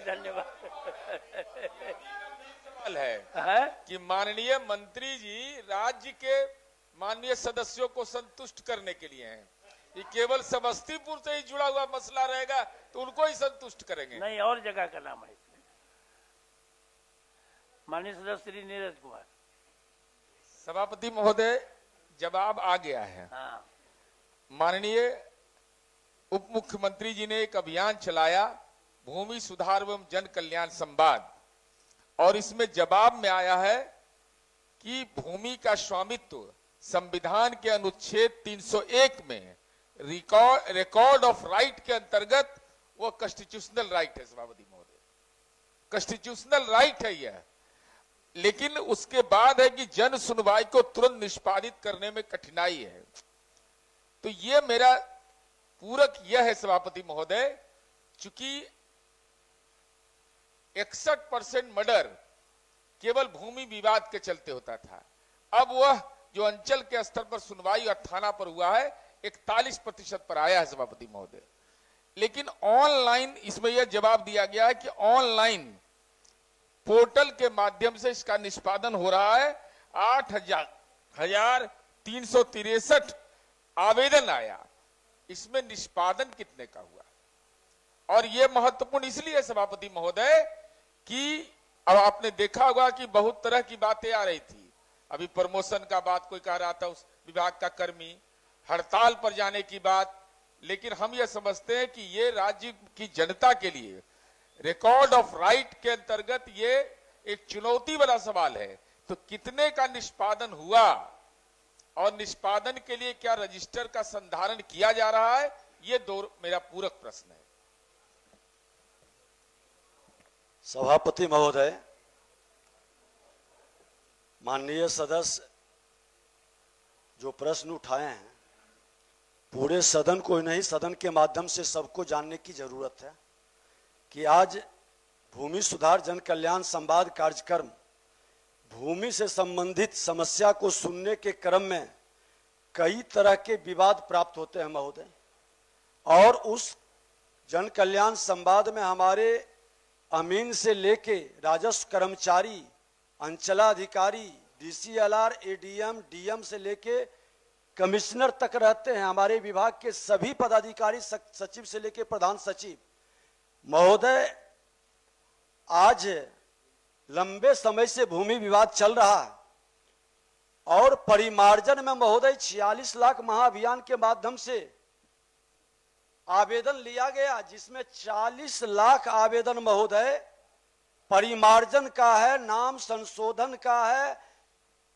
धन्यवाद। है कि माननीय मंत्री जी राज्य के माननीय सदस्यों को संतुष्ट करने के लिए हैं। ये केवल समस्तीपुर से ही जुड़ा हुआ मसला रहेगा तो उनको ही संतुष्ट करेंगे, नहीं और जगह का नाम है इसमें। माननीय सदस्य श्री नीरज कुमार। सभापति महोदय, जवाब आ गया है। हाँ। माननीय उप मुख्यमंत्री जी ने एक अभियान चलाया, भूमि सुधार एवं जन कल्याण संवाद, और इसमें जवाब में आया है कि भूमि का स्वामित्व संविधान के अनुच्छेद 301 में रिकॉर्ड ऑफ राइट के अंतर्गत वो कॉन्स्टिट्यूशनल राइट है। सभापति महोदय, कॉन्स्टिट्यूशनल राइट है यह, लेकिन उसके बाद है कि जन सुनवाई को तुरंत निष्पादित करने में कठिनाई है। तो ये मेरा पूरक यह है सभापति महोदय, चूंकि 61% मर्डर केवल भूमि विवाद के चलते होता था, अब वह जो अंचल के स्तर पर सुनवाई और थाना पर हुआ है 41% पर आया है सभापति महोदय। लेकिन ऑनलाइन इसमें यह जवाब दिया गया है कि ऑनलाइन पोर्टल के माध्यम से इसका निष्पादन हो रहा है। 8,363 आवेदन आया, इसमें निष्पादन कितने का हुआ? और यह महत्वपूर्ण इसलिए सभापति महोदय कि अब आपने देखा होगा कि बहुत तरह की बातें आ रही थी। अभी प्रमोशन का बात कोई कह रहा था, उस विभाग का कर्मी हड़ताल पर जाने की बात, लेकिन हम यह समझते हैं कि ये राज्य की जनता के लिए रिकॉर्ड ऑफ राइट के अंतर्गत ये एक चुनौती वाला सवाल है। तो कितने का निष्पादन हुआ और निष्पादन के लिए क्या रजिस्टर का संधारण किया जा रहा है, ये दो मेरा पूरक प्रश्न है। सभापति महोदय, माननीय सदस्य जो प्रश्न उठाए हैं पूरे सदन को ही नहीं, सदन के माध्यम से सबको जानने की जरूरत है कि आज भूमि सुधार जन कल्याण संवाद कार्यक्रम भूमि से संबंधित समस्या को सुनने के क्रम में कई तरह के विवाद प्राप्त होते हैं महोदय, और उस जन कल्याण संवाद में हमारे अमीन से लेके राजस्व कर्मचारी, अंचलाधिकारी, डीसीएलआर, एडीएम, डीएम से लेके कमिश्नर तक रहते हैं। हमारे विभाग के सभी पदाधिकारी, सचिव से लेके प्रधान सचिव। महोदय, आज लंबे समय से भूमि विवाद चल रहा है और परिमार्जन में महोदय 46 लाख महाअभियान के माध्यम से आवेदन लिया गया, जिसमें 40 लाख आवेदन महोदय परिमार्जन का है, नाम संशोधन का है,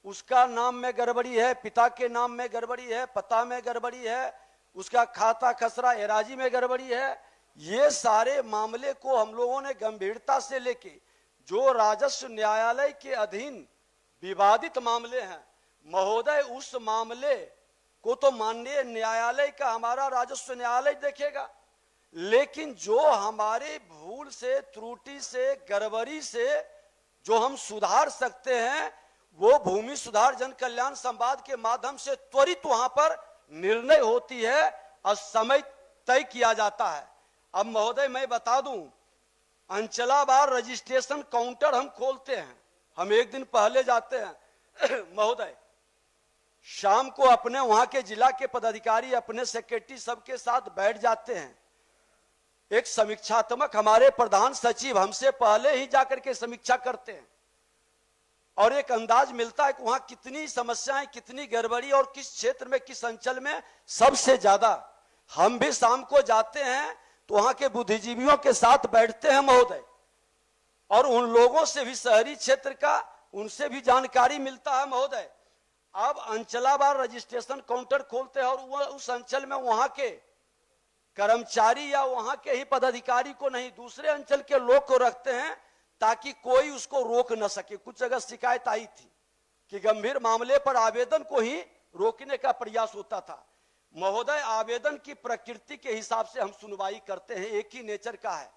उसका नाम में गड़बड़ी है, पिता के नाम में गड़बड़ी है, पता में गड़बड़ी है, उसका खाता खसरा एराजी में गड़बड़ी है। ये सारे मामले को हम लोगों ने गंभीरता से लेके, जो राजस्व न्यायालय के अधीन विवादित मामले हैं महोदय, उस मामले को तो माननीय न्यायालय का हमारा राजस्व न्यायालय देखेगा, लेकिन जो हमारे भूल से, त्रुटि से, गड़बड़ी से जो हम सुधार सकते हैं वो भूमि सुधार जन कल्याण संवाद के माध्यम से त्वरित वहां पर निर्णय होती है और समय तय किया जाता है। अब महोदय मैं बता दूं, अंचलावार रजिस्ट्रेशन काउंटर हम खोलते हैं, हम एक दिन पहले जाते हैं महोदय, शाम को अपने वहां के जिला के पदाधिकारी अपने सेक्रेटरी सबके साथ बैठ जाते हैं। एक समीक्षात्मक हमारे प्रधान सचिव हमसे पहले ही जाकर के समीक्षा करते हैं और एक अंदाज मिलता है कि वहां कितनी समस्याएं, कितनी गड़बड़ी और किस क्षेत्र में, किस अंचल में सबसे ज्यादा। हम भी शाम को जाते हैं तो वहां के बुद्धिजीवियों के साथ बैठते हैं महोदय, और उन लोगों से भी शहरी क्षेत्र का उनसे भी जानकारी मिलता है महोदय। अब अंचलावार रजिस्ट्रेशन काउंटर खोलते हैं और उस अंचल में वहां के कर्मचारी या वहां के ही पदाधिकारी को नहीं, दूसरे अंचल के लोग को रखते हैं ताकि कोई उसको रोक न सके। कुछ जगह शिकायत आई थी कि गंभीर मामले पर आवेदन को ही रोकने का प्रयास होता था। महोदय, आवेदन की प्रकृति के हिसाब से हम सुनवाई करते हैं, एक ही नेचर का है,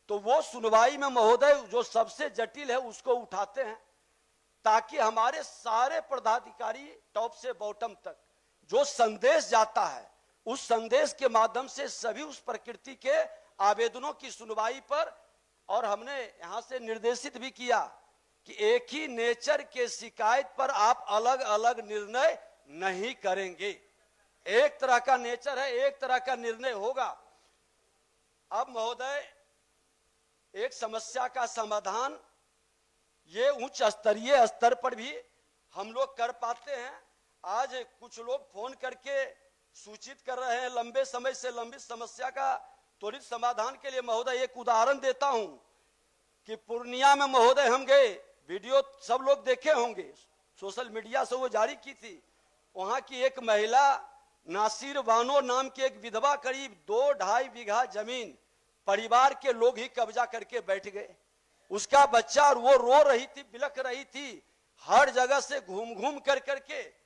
तो वो सुनवाई में महोदय जो सबसे जटिल है उसको उठाते हैं ताकि हमारे सारे पदाधिकारी टॉप से बॉटम तक जो संदेश जाता है उस संदेश के माध्यम से सभी उस प्रकृति के आवेदनों की सुनवाई पर और हमने यहां से निर्देशित भी किया कि एक ही नेचर के शिकायत पर आप अलग अलग निर्णय नहीं करेंगे। एक तरह का नेचर है, एक तरह का निर्णय होगा। अब महोदय, एक समस्या का समाधान ये उच्च स्तरीय स्तर पर भी हम लोग कर पाते हैं। आज कुछ लोग फोन करके सूचित कर रहे हैं लंबे समय से लंबित समस्या का त्वरित समाधान के लिए। महोदय, एक उदाहरण देता हूं कि पूर्णिया में महोदय हम गए, वीडियो सब लोग देखे होंगे, सोशल मीडिया से वो जारी की थी। वहां की एक महिला नासिर बानो नाम की एक विधवा, करीब 2-2.5 बीघा जमीन परिवार के लोग ही कब्जा करके बैठ गए। उसका बच्चा, और वो रो रही थी, बिलख रही थी हर जगह से घूम घूम कर करके।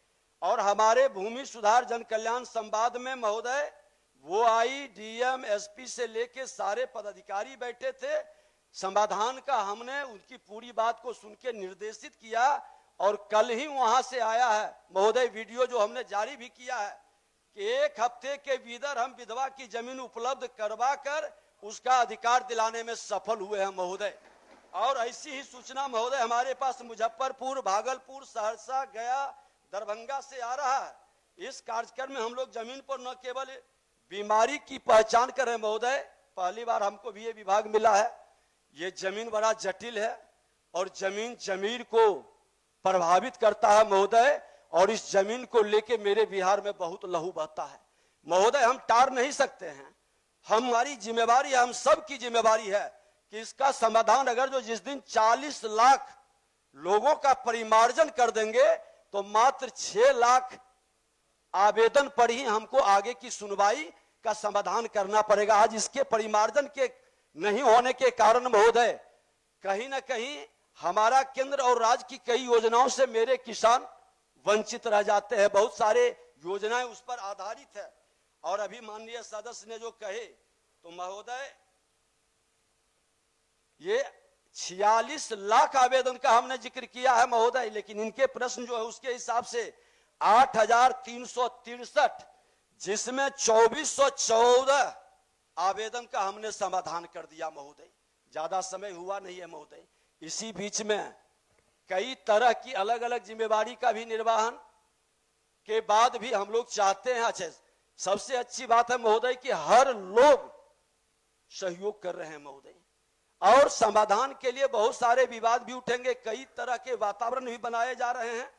और हमारे भूमि सुधार जन कल्याण संवाद में महोदय वो आई, डीएम एसपी से लेके सारे पदाधिकारी बैठे थे। समाधान का हमने उनकी पूरी बात को सुन के निर्देशित किया और कल ही वहां से आया है महोदय वीडियो, जो हमने जारी भी किया है कि 1 हफ्ते के भीतर हम विधवा की जमीन उपलब्ध करवा कर उसका अधिकार दिलाने में सफल हुए हैं महोदय। और ऐसी ही सूचना महोदय हमारे पास मुजफ्फरपुर, भागलपुर, सहरसा, गया, दरभंगा से आ रहा है। इस कार्यक्रम में हम लोग जमीन पर न केवल बीमारी की पहचान करें महोदय, पहली बार हमको भी ये विभाग मिला है। ये जमीन बड़ा जटिल है और जमीन को प्रभावित करता है महोदय, और इस जमीन को लेके मेरे बिहार में बहुत लहू बहता है महोदय। हम टार नहीं सकते हैं, हमारी जिम्मेवारी है, हम सब की जिम्मेवारी है कि इसका समाधान अगर जो जिस दिन 40 लाख लोगों का परिमार्जन कर देंगे तो मात्र 6 लाख आवेदन पर ही हमको आगे की सुनवाई का समाधान करना पड़ेगा। आज इसके परिमार्जन के नहीं होने के कारण महोदय कहीं ना कहीं हमारा केंद्र और राज्य की कई योजनाओं से मेरे किसान वंचित रह जाते हैं। बहुत सारे योजनाएं उस पर आधारित है। और अभी माननीय सदस्य ने जो कहे तो महोदय, ये 46 लाख आवेदन का हमने जिक्र किया है महोदय, लेकिन इनके प्रश्न जो है उसके हिसाब से 8,363, जिसमें 2,414 आवेदन का हमने समाधान कर दिया महोदय। ज्यादा समय हुआ नहीं है महोदय। इसी बीच में कई तरह की अलग अलग जिम्मेवारी का भी निर्वहन के बाद भी हम लोग चाहते हैं, अच्छे सबसे अच्छी बात है महोदय कि हर लोग सहयोग कर रहे हैं महोदय, और समाधान के लिए बहुत सारे विवाद भी उठेंगे, कई तरह के वातावरण भी बनाए जा रहे हैं।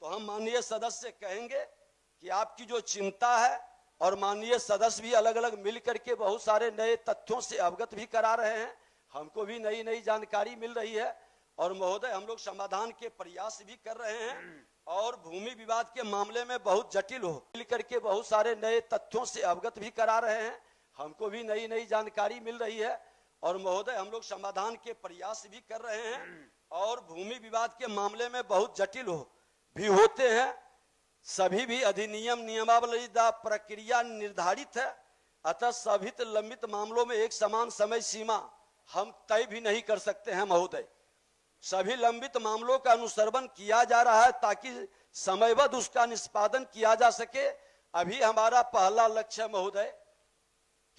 तो हम माननीय सदस्य से कहेंगे कि आपकी जो चिंता है, और माननीय सदस्य भी अलग अलग मिल करके बहुत सारे नए तथ्यों से अवगत भी करा रहे हैं, हमको भी नई नई जानकारी मिल रही है। और महोदय हम लोग समाधान के प्रयास भी कर रहे हैं, और भूमि विवाद के मामले में बहुत जटिल हो मिल करके बहुत सारे नए तथ्यों से अवगत भी करा रहे हैं, हमको भी नई नई जानकारी मिल रही है। और महोदय हम लोग समाधान के प्रयास भी कर रहे हैं, और भूमि विवाद के मामले में बहुत जटिल भी होते हैं। सभी भी अधिनियम नियमावली प्रक्रिया निर्धारित है, अतः सभी लंबित मामलों में एक समान समय सीमा हम तय भी नहीं कर सकते हैं महोदय। सभी लंबित मामलों का अनुसरण किया जा रहा है ताकि समयबद्ध उसका निष्पादन किया जा सके। अभी हमारा पहला लक्ष्य है महोदय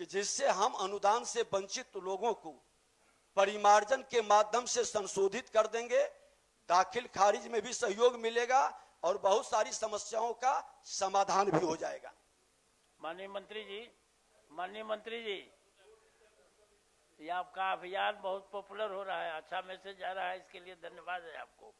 कि जिससे हम अनुदान से वंचित लोगों को परिमार्जन के माध्यम से संशोधित कर देंगे, दाखिल खारिज में भी सहयोग मिलेगा और बहुत सारी समस्याओं का समाधान भी हो जाएगा। माननीय मंत्री जी, ये आपका अभियान बहुत पॉपुलर हो रहा है, अच्छा मैसेज आ रहा है, इसके लिए धन्यवाद है आपको।